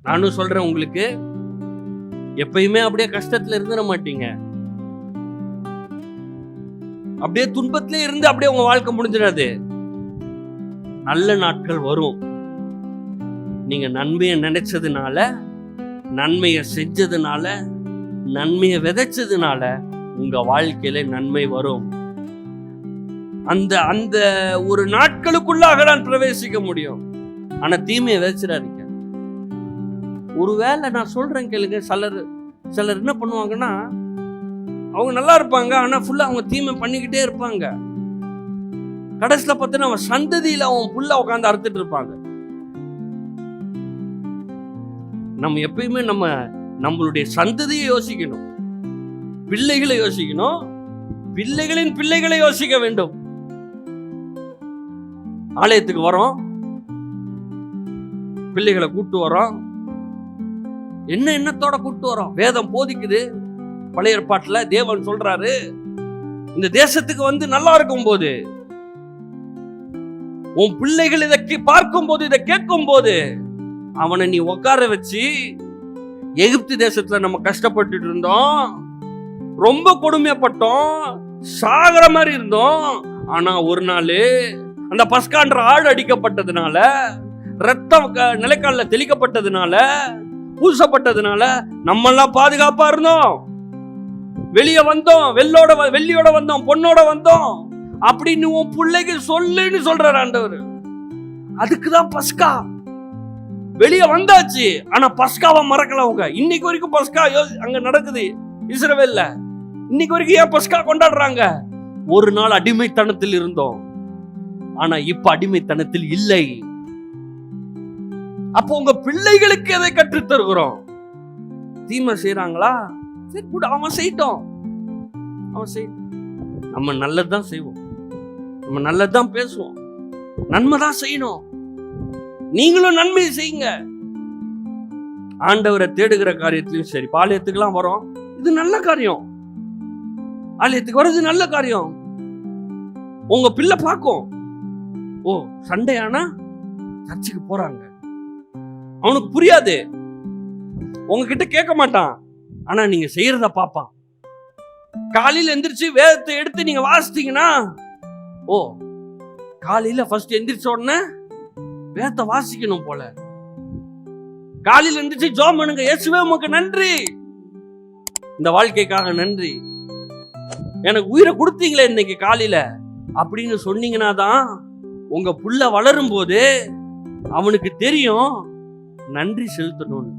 நானும் சொல்றேன் உங்களுக்கு, எப்பயுமே அப்படியே கஷ்டத்துல இருந்துட மாட்டீங்க. அப்படியே துன்பத்திலே இருந்து அப்படியே உங்க வாழ்க்கை முடிஞ்சிடாது. நல்ல நாட்கள் வரும். நீங்க நன்மையை நினைச்சதுனால, நன்மையை செஞ்சதுனால, நன்மையை விதைச்சதுனால உங்க வாழ்க்கையில நன்மை வரும். அந்த அந்த ஒரு நாட்களுக்குள்ளாக நான் பிரவேசிக்க முடியும். ஆனா தீமையை விதைச்சிடாதீங்க. ஒருவேளை நான் சொல்றேன் கேளுங்க, சிலர் என்ன பண்ணுவாங்கன்னா, அவங்க நல்லா இருப்பாங்க, ஆனா ஃபுல்லா அவங்க தீமை பண்ணிக்கிட்டே இருப்பாங்க. கடைசியில பார்த்தீங்கன்னா அவன் சந்ததியில அவன் புள்ள உட்காந்து அறுத்துட்டு இருப்பாங்க. நம்ம எப்பயுமே நம்மளுடைய சந்ததியை யோசிக்கணும், பிள்ளைகளை யோசிக்கணும், பிள்ளைகளின் பிள்ளைகளை யோசிக்க வேண்டும். ஆலயத்துக்கு வரோம், பிள்ளைகளை கூட்டு வரோம். என்ன எண்ணத்தோட கூட்டு வரோம்? வேதம் போதிக்குது. பழைய ஏற்பாட்டுல தேவன் சொல்றாரு, இந்த தேசத்துக்கு வந்து நல்லா இருக்கும் போது, உன் பிள்ளைகள் இதை பார்க்கும் போது, இதை கேட்கும் போது, அவனை நீ உட்கார வச்சு, எகிப்து தேசத்துல நம்ம கஷ்டப்பட்டு இருந்தோம், ரொம்ப கொடுமைப்பட்டோம், சாகர மாதிரி இருந்தோம். ஆனா ஒரு நாள் அந்த பஸ்கான்ற ஆடு அடிக்கப்பட்டதுனால, ரத்தம் நிலைக்கால தெளிக்கப்பட்டதுனால, பூசப்பட்டதுனால நம்ம எல்லாம் பாதுகாப்பா இருந்தோம். வெளியே வந்தோம், வெள்ளியோட வந்தோம், பொண்ணோட வந்தோம் அப்படின்னு உன் பிள்ளைக்கு சொல்லுன்னு சொல்றாரு ஆண்டவர். அதுக்குதான் பஸ்கா. வெளியே வந்தாச்சு, ஆனா பஸ்காவை மறக்கல அவங்க. இன்னைக்கு வரைக்கும் பஸ்கா அங்க நடக்குது இஸ்ரவேல்ல. இன்னைக்கு வரைக்கும் ஏன் பஸ்கா கொண்டாடுறாங்க? ஒரு நாள் அடிமைத்தனத்தில் இருந்தோம், ஆனா இப்ப அடிமைத்தனத்தில் இல்லை. அப்போ உங்க பிள்ளைகளுக்கு எதை கற்றுத் தருகிறோம்? தீமை செய்யறாங்களா? சரி கூட, அவன் செய்யட்டும், அவன் செய்யட்டும். நம்ம நல்லதுதான் செய்வோம், நம்ம நல்லதுதான் பேசுவோம், நன்மைதான் செய்யணும். நீங்களும் நன்மை செய்யுங்க. ஆண்டவரை தேடுகிற காரியத்திலும் சரி, ஆலயத்துக்குலாம் வரோம், இது நல்ல காரியம். ஆலயத்துக்கு வர்றது நல்ல காரியம். உங்க பிள்ளை பார்க்கும், ஓ சண்டே ஆனா சர்ச்சுக்கு போறாங்க. அவனுக்கு புரியாது, உங்ககிட்ட கேட்க மாட்டான், ஆனா நீங்க செய்யறத பாப்பான். காலையில எந்திரிச்சு வேதத்தை எடுத்து நீங்க வாசித்தீங்கன்னா, ஓ காலையில ஃபர்ஸ்ட் எந்திரிச்ச உடனே வேதத்தை வாசிக்கணும் போல. காலையில எந்திரிச்சு ஜெபம் பண்ணுங்க, இயேசுவே உமக்கு நன்றி, இந்த வாழ்க்கைக்காக நன்றி, எனக்கு உயிரை கொடுத்தீங்களே இன்னைக்கு காலையில அப்படின்னு சொன்னீங்கன்னா தான் உங்க புள்ள வளரும் போது அவனுக்கு தெரியும் நன்றி செலுத்தணும்னு.